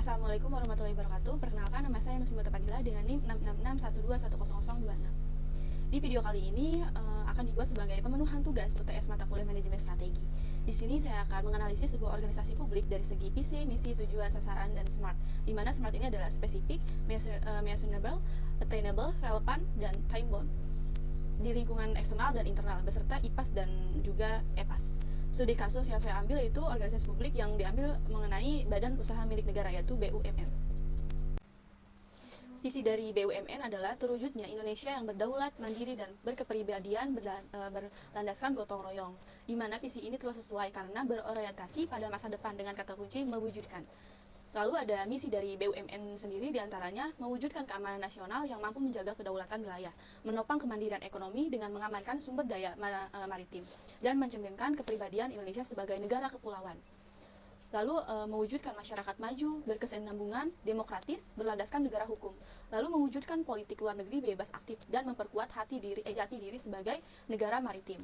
Assalamualaikum warahmatullahi wabarakatuh. Perkenalkan, nama saya Nusimata Padilla dengan NIM 666121100. Di video kali ini akan dibuat sebagai pemenuhan tugas UTS mata kuliah manajemen strategi. Di sini saya akan menganalisis sebuah organisasi publik dari segi visi, misi, tujuan, sasaran, dan SMART. Di mana SMART ini adalah spesifik, measurable, attainable, relevan, dan time bound di lingkungan eksternal dan internal beserta IPAS dan juga EPAS. Studi kasus yang saya ambil itu organisasi publik yang diambil mengenai badan usaha milik negara, yaitu BUMN. Visi dari BUMN adalah terwujudnya Indonesia yang berdaulat, mandiri, dan berkepribadian berlandaskan gotong royong, di mana visi ini telah sesuai karena berorientasi pada masa depan dengan kata kunci mewujudkan. Lalu ada misi dari BUMN sendiri, diantaranya mewujudkan keamanan nasional yang mampu menjaga kedaulatan wilayah, menopang kemandirian ekonomi dengan mengamankan sumber daya maritim, dan mencerminkan kepribadian Indonesia sebagai negara kepulauan. Lalu mewujudkan masyarakat maju, berkesinambungan, demokratis, berlandaskan negara hukum. Lalu mewujudkan politik luar negeri bebas aktif dan memperkuat jati diri sebagai negara maritim.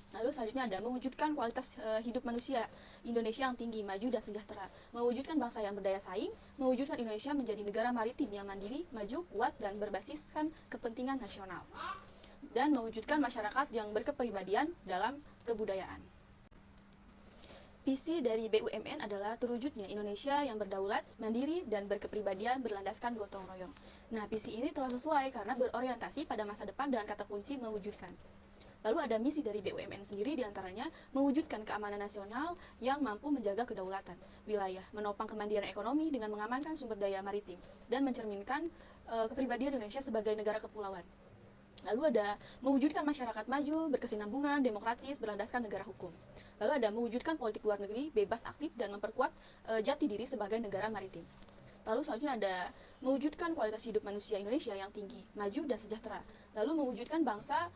Lalu selanjutnya ada mewujudkan kualitas hidup manusia Indonesia yang tinggi, maju, dan sejahtera, mewujudkan bangsa yang berdaya saing, mewujudkan Indonesia menjadi negara maritim yang mandiri, maju, kuat, dan berbasiskan kepentingan nasional, dan mewujudkan masyarakat yang berkepribadian dalam kebudayaan. Visi dari BUMN adalah terwujudnya Indonesia yang berdaulat, mandiri, dan berkepribadian berlandaskan gotong royong. Nah, visi ini telah sesuai karena berorientasi pada masa depan dan kata kunci mewujudkan. Lalu ada misi dari BUMN sendiri, diantaranya mewujudkan keamanan nasional yang mampu menjaga kedaulatan wilayah, menopang kemandirian ekonomi dengan mengamankan sumber daya maritim, dan mencerminkan kepribadian Indonesia sebagai negara kepulauan. Lalu ada mewujudkan masyarakat maju, berkesinambungan, demokratis, berlandaskan negara hukum. Lalu ada mewujudkan politik luar negeri bebas aktif dan memperkuat jati diri sebagai negara maritim. Lalu selanjutnya ada mewujudkan kualitas hidup manusia Indonesia yang tinggi, maju, dan sejahtera. Lalu mewujudkan bangsa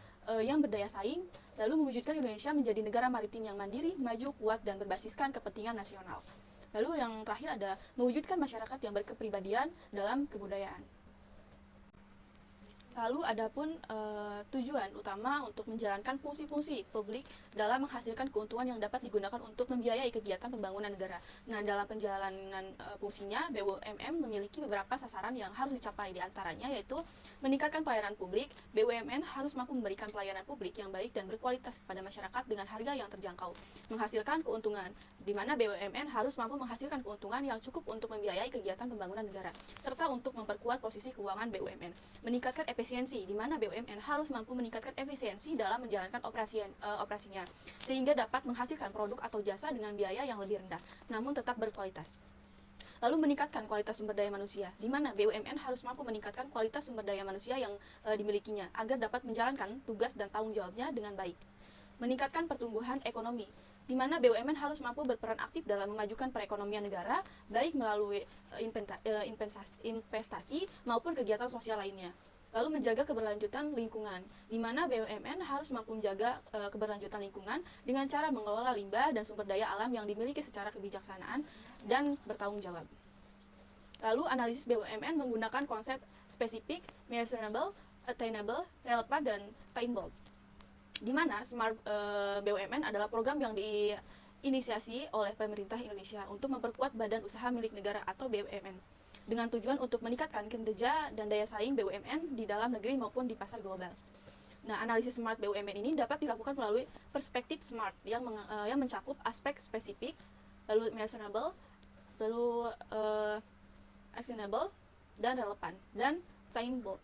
yang berdaya saing. Lalu mewujudkan Indonesia menjadi negara maritim yang mandiri, maju, kuat, dan berbasiskan kepentingan nasional. Lalu yang terakhir ada mewujudkan masyarakat yang berkepribadian dalam kebudayaan. Lalu adapun tujuan utama untuk menjalankan fungsi-fungsi publik dalam menghasilkan keuntungan yang dapat digunakan untuk membiayai kegiatan pembangunan negara. Nah, dalam penjalanan fungsinya, BUMN memiliki beberapa sasaran yang harus dicapai, diantaranya yaitu meningkatkan pelayanan publik. BUMN harus mampu memberikan pelayanan publik yang baik dan berkualitas kepada masyarakat dengan harga yang terjangkau, menghasilkan keuntungan, di mana BUMN harus mampu menghasilkan keuntungan yang cukup untuk membiayai kegiatan pembangunan negara, serta untuk memperkuat posisi keuangan BUMN, meningkatkan efisiensi, di mana BUMN harus mampu meningkatkan efisiensi dalam menjalankan operasinya, sehingga dapat menghasilkan produk atau jasa dengan biaya yang lebih rendah, namun tetap berkualitas. Lalu meningkatkan kualitas sumber daya manusia, di mana BUMN harus mampu meningkatkan kualitas sumber daya manusia yang dimilikinya, agar dapat menjalankan tugas dan tanggung jawabnya dengan baik. Meningkatkan pertumbuhan ekonomi, di mana BUMN harus mampu berperan aktif dalam memajukan perekonomian negara, baik melalui investasi maupun kegiatan sosial lainnya. Lalu menjaga keberlanjutan lingkungan, di mana BUMN harus mampu menjaga keberlanjutan lingkungan dengan cara mengelola limbah dan sumber daya alam yang dimiliki secara kebijaksanaan dan bertanggung jawab. Lalu analisis BUMN menggunakan konsep spesifik, measurable, attainable, relevan, dan time bound, di mana Smart BUMN adalah program yang diinisiasi oleh pemerintah Indonesia untuk memperkuat badan usaha milik negara atau BUMN, dengan tujuan untuk meningkatkan kinerja dan daya saing BUMN di dalam negeri maupun di pasar global. Nah, analisis Smart BUMN ini dapat dilakukan melalui perspektif SMART yang mencakup aspek spesifik, lalu measurable, lalu actionable, dan relevan, dan time bound.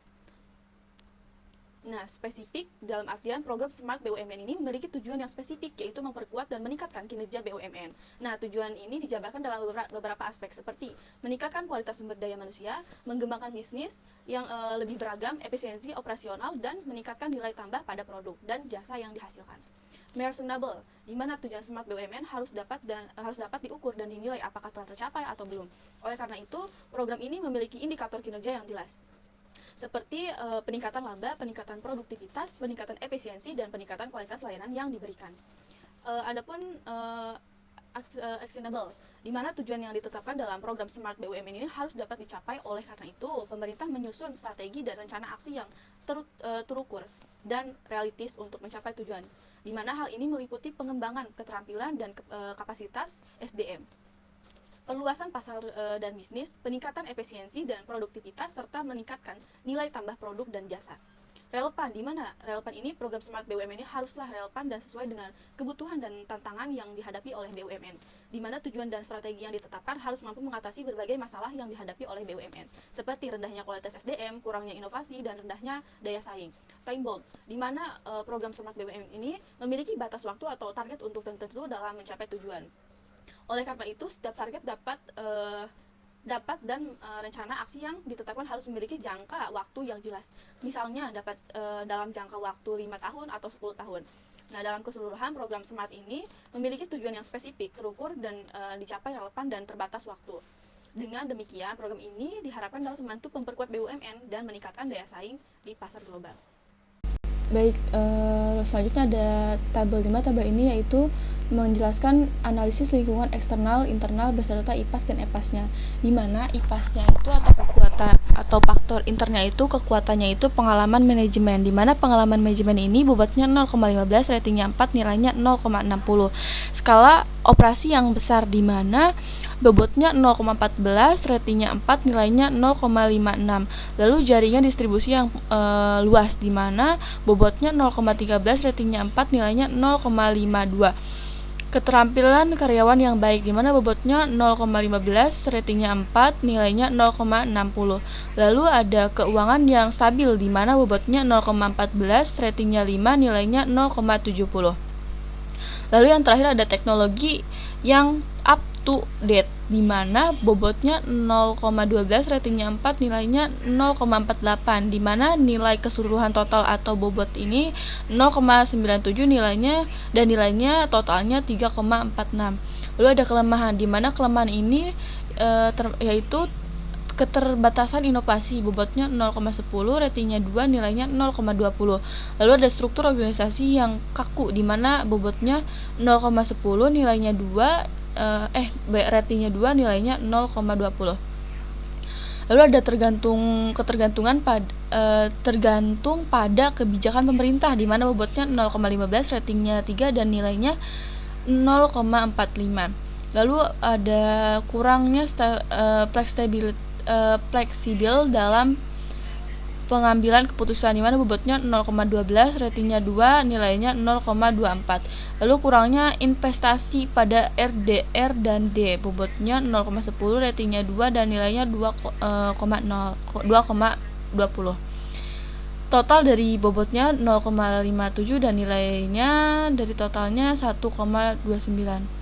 Nah, spesifik dalam artian program Smart BUMN ini memiliki tujuan yang spesifik, yaitu memperkuat dan meningkatkan kinerja BUMN. Nah, tujuan ini dijabarkan dalam beberapa aspek seperti meningkatkan kualitas sumber daya manusia, mengembangkan bisnis yang lebih beragam, efisiensi operasional, dan meningkatkan nilai tambah pada produk dan jasa yang dihasilkan. Measurable, di mana tujuan Smart BUMN harus dapat diukur dan dinilai apakah telah tercapai atau belum. Oleh karena itu, program ini memiliki indikator kinerja yang jelas, seperti peningkatan laba, peningkatan produktivitas, peningkatan efisiensi, dan peningkatan kualitas layanan yang diberikan. Adapun actionable, di mana tujuan yang ditetapkan dalam program Smart BUMN ini harus dapat dicapai. Oleh karena itu, pemerintah menyusun strategi dan rencana aksi yang terukur dan realistis untuk mencapai tujuan, di mana hal ini meliputi pengembangan keterampilan dan kapasitas SDM. perluasan pasar dan bisnis, peningkatan efisiensi dan produktivitas, serta meningkatkan nilai tambah produk dan jasa. Relevan, di mana relevan ini program Smart BUMN ini haruslah relevan dan sesuai dengan kebutuhan dan tantangan yang dihadapi oleh BUMN, di mana tujuan dan strategi yang ditetapkan harus mampu mengatasi berbagai masalah yang dihadapi oleh BUMN, seperti rendahnya kualitas SDM, kurangnya inovasi, dan rendahnya daya saing. Time bound, di mana program Smart BUMN ini memiliki batas waktu atau target untuk tertentu dalam mencapai tujuan. Oleh karena itu, setiap target dapat dan rencana aksi yang ditetapkan harus memiliki jangka waktu yang jelas. Misalnya dapat dalam jangka waktu 5 tahun atau 10 tahun. Nah, dalam keseluruhan program Smart ini memiliki tujuan yang spesifik, terukur dan dicapai relevan dan terbatas waktu. Dengan demikian, program ini diharapkan dapat membantu memperkuat BUMN dan meningkatkan daya saing di pasar global. Baik, selanjutnya ada tabel 5. Tabel ini yaitu menjelaskan analisis lingkungan eksternal, internal beserta IPAS dan EPAS-nya. Di mana IPAS-nya itu atau faktor internya itu kekuatannya itu pengalaman manajemen. Di mana pengalaman manajemen ini bobotnya 0,15, ratingnya 4, nilainya 0,60. Skala operasi yang besar di mana bobotnya 0,14, ratingnya 4, nilainya 0,56. Lalu jaringan distribusi yang luas di mana bobotnya 0,13, ratingnya 4, nilainya 0,52. Keterampilan karyawan yang baik di mana bobotnya 0,15, ratingnya 4, nilainya 0,60. Lalu ada keuangan yang stabil di mana bobotnya 0,14, ratingnya 5, nilainya 0,70. Lalu yang terakhir ada teknologi yang up to date di mana bobotnya 0,12, ratingnya 4, nilainya 0,48, di mana nilai keseluruhan total atau bobot ini 0,97 nilainya dan nilainya totalnya 3,46. Lalu ada kelemahan di mana kelemahan ini yaitu keterbatasan inovasi, bobotnya 0,10, ratingnya 2, nilainya 0,20. Lalu ada struktur organisasi yang kaku di mana bobotnya 0,10, nilainya 2, ratingnya 2, nilainya 0,20. Lalu ada tergantung pada kebijakan pemerintah di mana bobotnya 0,15, ratingnya 3 dan nilainya 0,45. Lalu ada kurangnya fleksibel dalam pengambilan keputusan di mana bobotnya 0,12, ratingnya 2, nilainya 0,24. Lalu kurangnya investasi pada RDR dan D, bobotnya 0,10, ratingnya 2 dan nilainya 2,20. Total dari bobotnya 0,57 dan nilainya dari totalnya 1,29.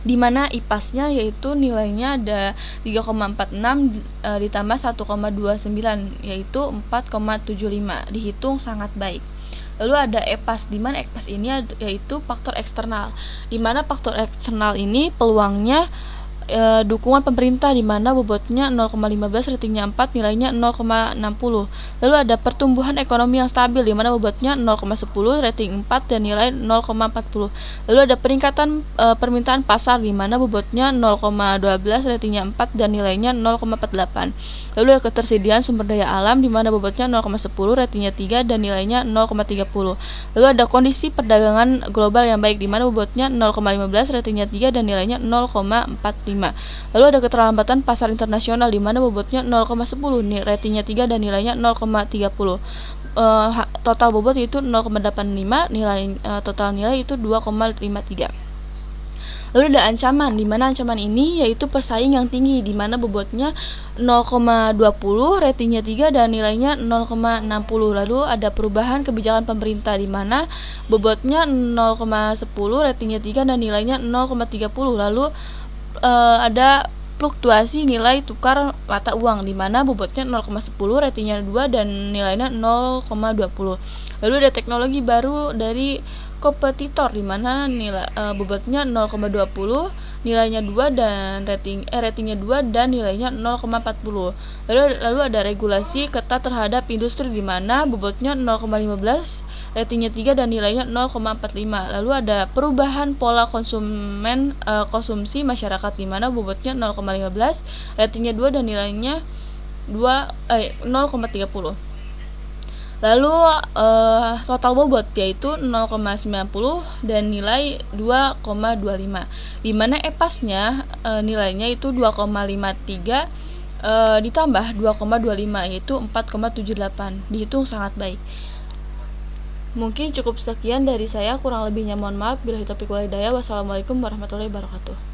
Di mana IPAS-nya yaitu nilainya ada 3,46 ditambah 1,29 yaitu 4,75, dihitung sangat baik. Lalu ada EPAS, di mana EPAS ini yaitu faktor eksternal, di mana faktor eksternal ini peluangnya dukungan pemerintah di mana bobotnya 0,15, ratingnya 4, nilainya 0,60. Lalu ada pertumbuhan ekonomi yang stabil di mana bobotnya 0,10, rating 4 dan nilai 0,40. Lalu ada peningkatan permintaan pasar di mana bobotnya 0,12, ratingnya 4 dan nilainya 0,48. Lalu ada ketersediaan sumber daya alam di mana bobotnya 0,10, ratingnya 3 dan nilainya 0,30. Lalu ada kondisi perdagangan global yang baik di mana bobotnya 0,15, ratingnya 3 dan nilainya 0,45. Lalu ada keterlambatan pasar internasional di mana bobotnya 0,10, ratingnya 3 dan nilainya 0,30. Total bobot itu 0,85, nilai total nilai itu 2,53. Lalu ada ancaman, di mana ancaman ini yaitu persaing yang tinggi di mana bobotnya 0,20, ratingnya 3 dan nilainya 0,60. Lalu ada perubahan kebijakan pemerintah di mana bobotnya 0,10, ratingnya 3 dan nilainya 0,30. Lalu ada fluktuasi nilai tukar mata uang di mana bobotnya 0,10, ratingnya 2 dan nilainya 0,20. Lalu ada teknologi baru dari kompetitor di mana nilai bobotnya 0,20, nilainya 2 dan ratingnya 2 dan nilainya 0,40. Lalu ada regulasi ketat terhadap industri di mana bobotnya 0,15, ratingnya 3 dan nilainya 0,45. Lalu ada perubahan pola konsumsi masyarakat di mana bobotnya 0,15, ratingnya 2 dan nilainya 0,30. Lalu total bobot yaitu 0,90 dan nilai 2,25. Di mana EPAS-nya nilainya itu 2,53 ditambah 2,25 yaitu 4,78. Dihitung sangat baik. Mungkin cukup sekian dari saya, kurang lebihnya mohon maaf. Billahi taufiq wal hidayah. Wassalamualaikum warahmatullahi wabarakatuh.